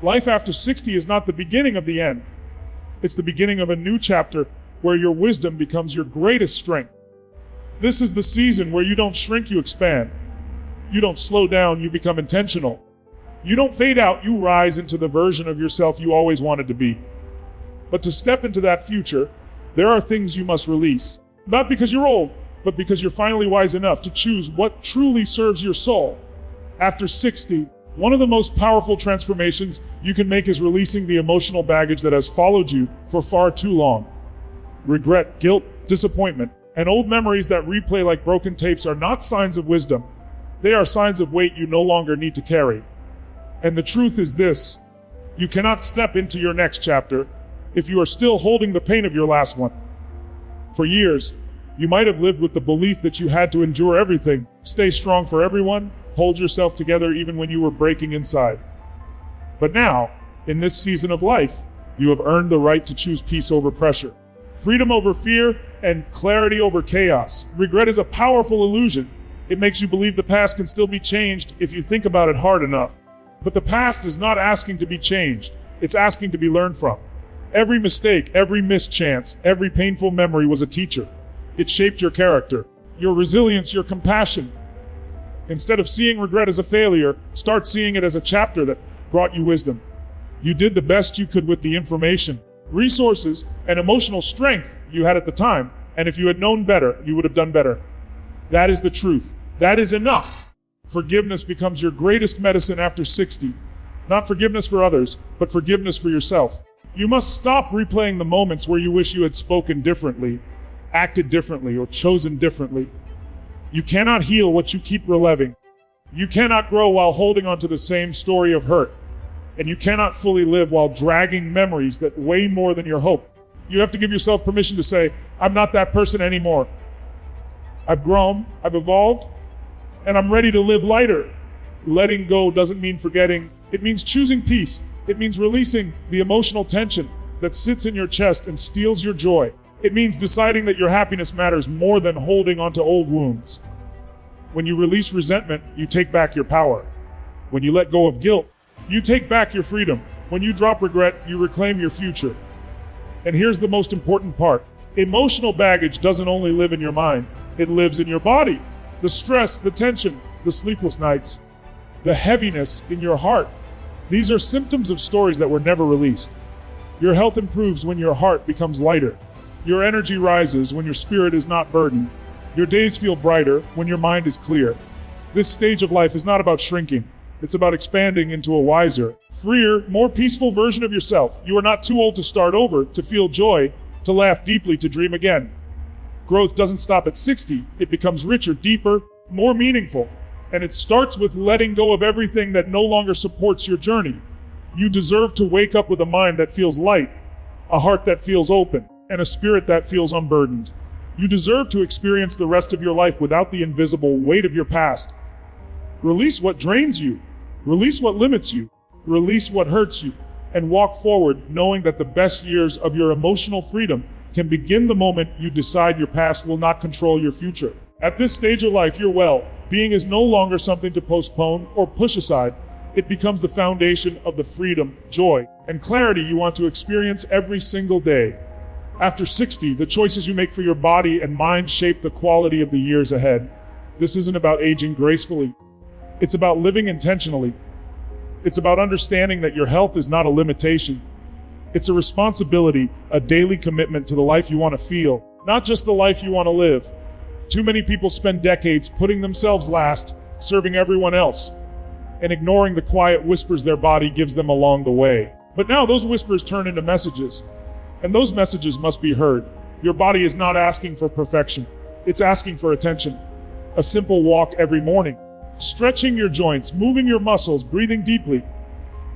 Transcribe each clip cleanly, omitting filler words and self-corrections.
Life after 60 is not the beginning of the end. It's the beginning of a new chapter where your wisdom becomes your greatest strength. This is the season where you don't shrink, you expand. You don't slow down, you become intentional. You don't fade out, you rise into the version of yourself you always wanted to be. But to step into that future, there are things you must release. Not because you're old, but because you're finally wise enough to choose what truly serves your soul. After 60, one of the most powerful transformations you can make is releasing the emotional baggage that has followed you for far too long. Regret, guilt, disappointment, and old memories that replay like broken tapes are not signs of wisdom. They are signs of weight you no longer need to carry. And the truth is this: you cannot step into your next chapter if you are still holding the pain of your last one. For years, you might have lived with the belief that you had to endure everything, stay strong for everyone, hold yourself together even when you were breaking inside. But now, in this season of life, you have earned the right to choose peace over pressure, freedom over fear, and clarity over chaos. Regret is a powerful illusion. It makes you believe the past can still be changed if you think about it hard enough. But the past is not asking to be changed. It's asking to be learned from. Every mistake, every missed chance, every painful memory was a teacher. It shaped your character, your resilience, your compassion. Instead of seeing regret as a failure, start seeing it as a chapter that brought you wisdom. You did the best you could with the information, resources, and emotional strength you had at the time, and if you had known better, you would have done better. That is the truth. That is enough. Forgiveness becomes your greatest medicine after 60. Not forgiveness for others, but forgiveness for yourself. You must stop replaying the moments where you wish you had spoken differently, acted differently, or chosen differently. You cannot heal what you keep reliving. You cannot grow while holding on to the same story of hurt. And you cannot fully live while dragging memories that weigh more than your hope. You have to give yourself permission to say, I'm not that person anymore. I've grown, I've evolved, and I'm ready to live lighter. Letting go doesn't mean forgetting. It means choosing peace. It means releasing the emotional tension that sits in your chest and steals your joy. It means deciding that your happiness matters more than holding onto old wounds. When you release resentment, you take back your power. When you let go of guilt, you take back your freedom. When you drop regret, you reclaim your future. And here's the most important part. Emotional baggage doesn't only live in your mind, it lives in your body. The stress, the tension, the sleepless nights, the heaviness in your heart. These are symptoms of stories that were never released. Your health improves when your heart becomes lighter. Your energy rises when your spirit is not burdened. Your days feel brighter when your mind is clear. This stage of life is not about shrinking. It's about expanding into a wiser, freer, more peaceful version of yourself. You are not too old to start over, to feel joy, to laugh deeply, to dream again. Growth doesn't stop at 60. It becomes richer, deeper, more meaningful. And it starts with letting go of everything that no longer supports your journey. You deserve to wake up with a mind that feels light, a heart that feels open, and a spirit that feels unburdened. You deserve to experience the rest of your life without the invisible weight of your past. Release what drains you. Release what limits you. Release what hurts you. And walk forward knowing that the best years of your emotional freedom can begin the moment you decide your past will not control your future. At this stage of life, your well-being is no longer something to postpone or push aside. It becomes the foundation of the freedom, joy, and clarity you want to experience every single day. After 60, the choices you make for your body and mind shape the quality of the years ahead. This isn't about aging gracefully. It's about living intentionally. It's about understanding that your health is not a limitation. It's a responsibility, a daily commitment to the life you want to feel, not just the life you want to live. Too many people spend decades putting themselves last, serving everyone else, and ignoring the quiet whispers their body gives them along the way. But now those whispers turn into messages, and those messages must be heard. Your body is not asking for perfection. It's asking for attention. A simple walk every morning, stretching your joints, moving your muscles, breathing deeply.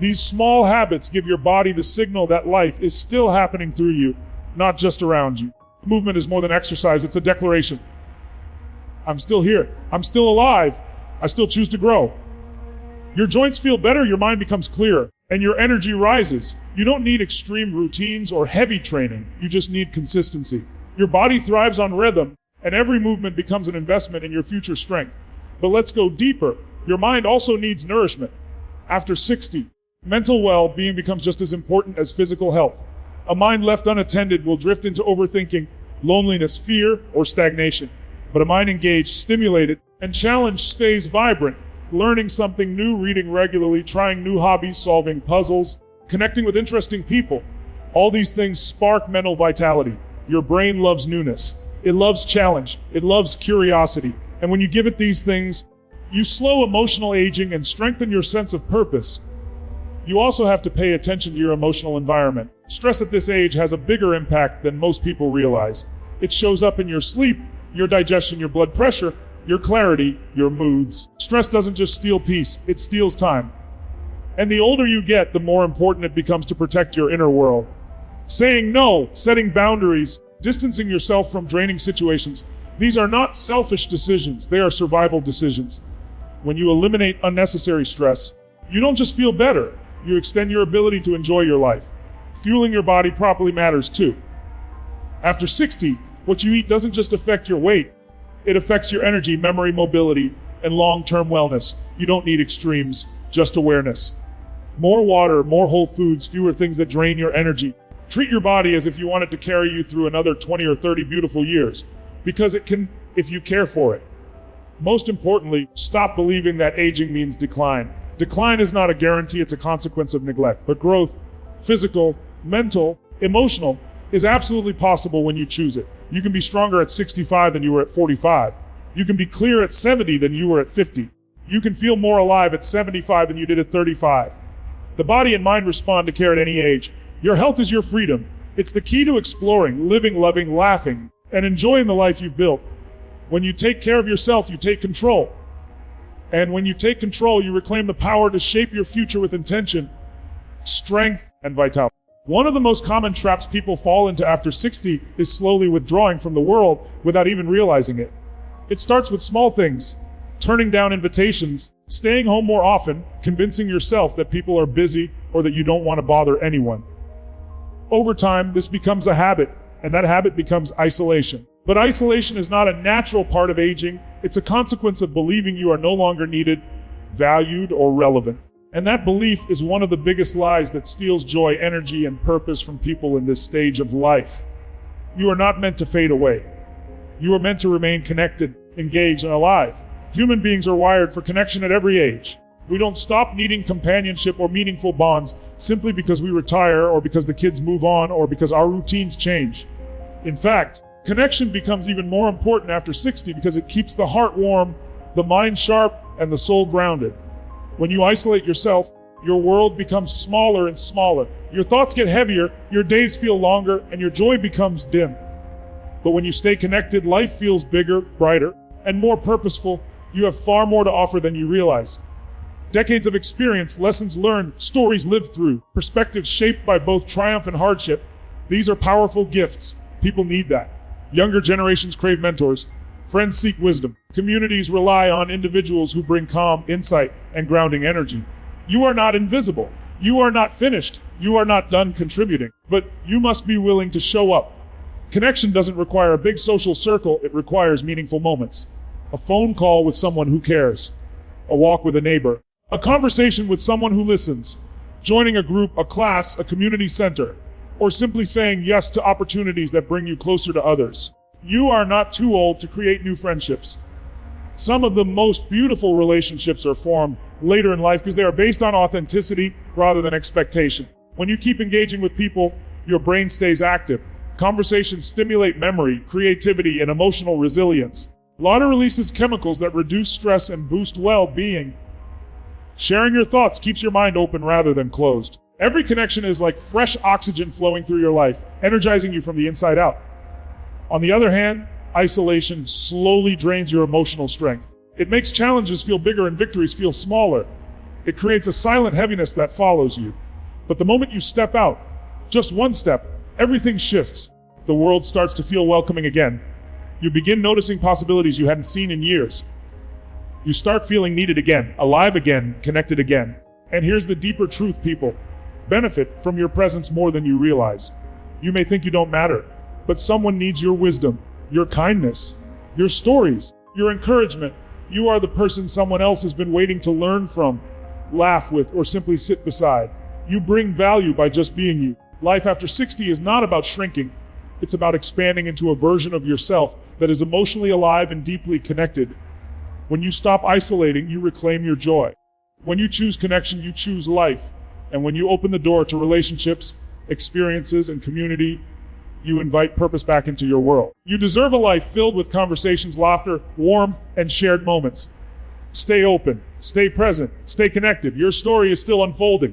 These small habits give your body the signal that life is still happening through you, not just around you. Movement is more than exercise, it's a declaration. I'm still here. I'm still alive. I still choose to grow. Your joints feel better, your mind becomes clearer, and your energy rises. You don't need extreme routines or heavy training. You just need consistency. Your body thrives on rhythm, and every movement becomes an investment in your future strength. But let's go deeper. Your mind also needs nourishment. After 60, Mental well-being becomes just as important as physical health. A mind left unattended will drift into overthinking, loneliness, fear, or stagnation. But a mind engaged, stimulated, and challenged stays vibrant, learning something new, reading regularly, trying new hobbies, solving puzzles, connecting with interesting people. All these things spark mental vitality. Your brain loves newness. It loves challenge. It loves curiosity. And when you give it these things, you slow emotional aging and strengthen your sense of purpose. You also have to pay attention to your emotional environment. Stress at this age has a bigger impact than most people realize. It shows up in your sleep, your digestion, your blood pressure, your clarity, your moods. Stress doesn't just steal peace, it steals time. And the older you get, the more important it becomes to protect your inner world. Saying no, setting boundaries, distancing yourself from draining situations, these are not selfish decisions, they are survival decisions. When you eliminate unnecessary stress, you don't just feel better, you extend your ability to enjoy your life. Fueling your body properly matters too. After 60, what you eat doesn't just affect your weight, it affects your energy, memory, mobility, and long-term wellness. You don't need extremes, just awareness. More water, more whole foods, fewer things that drain your energy. Treat your body as if you want it to carry you through another 20 or 30 beautiful years, because it can if you care for it. Most importantly, stop believing that aging means decline. Decline is not a guarantee, it's a consequence of neglect. But growth, physical, mental, emotional, is absolutely possible when you choose it. You can be stronger at 65 than you were at 45. You can be clear at 70 than you were at 50. You can feel more alive at 75 than you did at 35. The body and mind respond to care at any age. Your health is your freedom. It's the key to exploring, living, loving, laughing, and enjoying the life you've built. When you take care of yourself, you take control. And when you take control, you reclaim the power to shape your future with intention, strength, and vitality. One of the most common traps people fall into after 60 is slowly withdrawing from the world without even realizing it. It starts with small things, turning down invitations, staying home more often, convincing yourself that people are busy or that you don't want to bother anyone. Over time, this becomes a habit, and that habit becomes isolation. But isolation is not a natural part of aging. It's a consequence of believing you are no longer needed, valued, or relevant. And that belief is one of the biggest lies that steals joy, energy, and purpose from people in this stage of life. You are not meant to fade away. You are meant to remain connected, engaged, and alive. Human beings are wired for connection at every age. We don't stop needing companionship or meaningful bonds simply because we retire or because the kids move on or because our routines change. In fact, connection becomes even more important after 60 because it keeps the heart warm, the mind sharp, and the soul grounded. When you isolate yourself, your world becomes smaller and smaller. Your thoughts get heavier, your days feel longer, and your joy becomes dim. But when you stay connected, life feels bigger, brighter, and more purposeful. You have far more to offer than you realize. Decades of experience, lessons learned, stories lived through, perspectives shaped by both triumph and hardship. These are powerful gifts. People need that. Younger generations crave mentors. Friends seek wisdom. Communities rely on individuals who bring calm, insight, and grounding energy. You are not invisible. You are not finished. You are not done contributing. But you must be willing to show up. Connection doesn't require a big social circle. It requires meaningful moments. A phone call with someone who cares. A walk with a neighbor. A conversation with someone who listens. Joining a group, a class, a community center. Or simply saying yes to opportunities that bring you closer to others. You are not too old to create new friendships. Some of the most beautiful relationships are formed later in life because they are based on authenticity rather than expectation. When you keep engaging with people, your brain stays active. Conversations stimulate memory, creativity, and emotional resilience. Laughter releases chemicals that reduce stress and boost well-being. Sharing your thoughts keeps your mind open rather than closed. Every connection is like fresh oxygen flowing through your life, energizing you from the inside out. On the other hand, isolation slowly drains your emotional strength. It makes challenges feel bigger and victories feel smaller. It creates a silent heaviness that follows you. But the moment you step out, just one step, everything shifts. The world starts to feel welcoming again. You begin noticing possibilities you hadn't seen in years. You start feeling needed again, alive again, connected again. And here's the deeper truth, people benefit from your presence more than you realize. You may think you don't matter, but someone needs your wisdom, your kindness, your stories, your encouragement. You are the person someone else has been waiting to learn from. laugh with, or simply sit beside. You bring value by just being you. Life after 60 is not about shrinking. It's about expanding into a version of yourself that is emotionally alive and deeply connected. When you stop isolating, you reclaim your joy. When you choose connection, you choose life. And when you open the door to relationships, experiences, and community, you invite purpose back into your world. You deserve a life filled with conversations, laughter, warmth, and shared moments. Stay open, stay present, stay connected. Your story is still unfolding.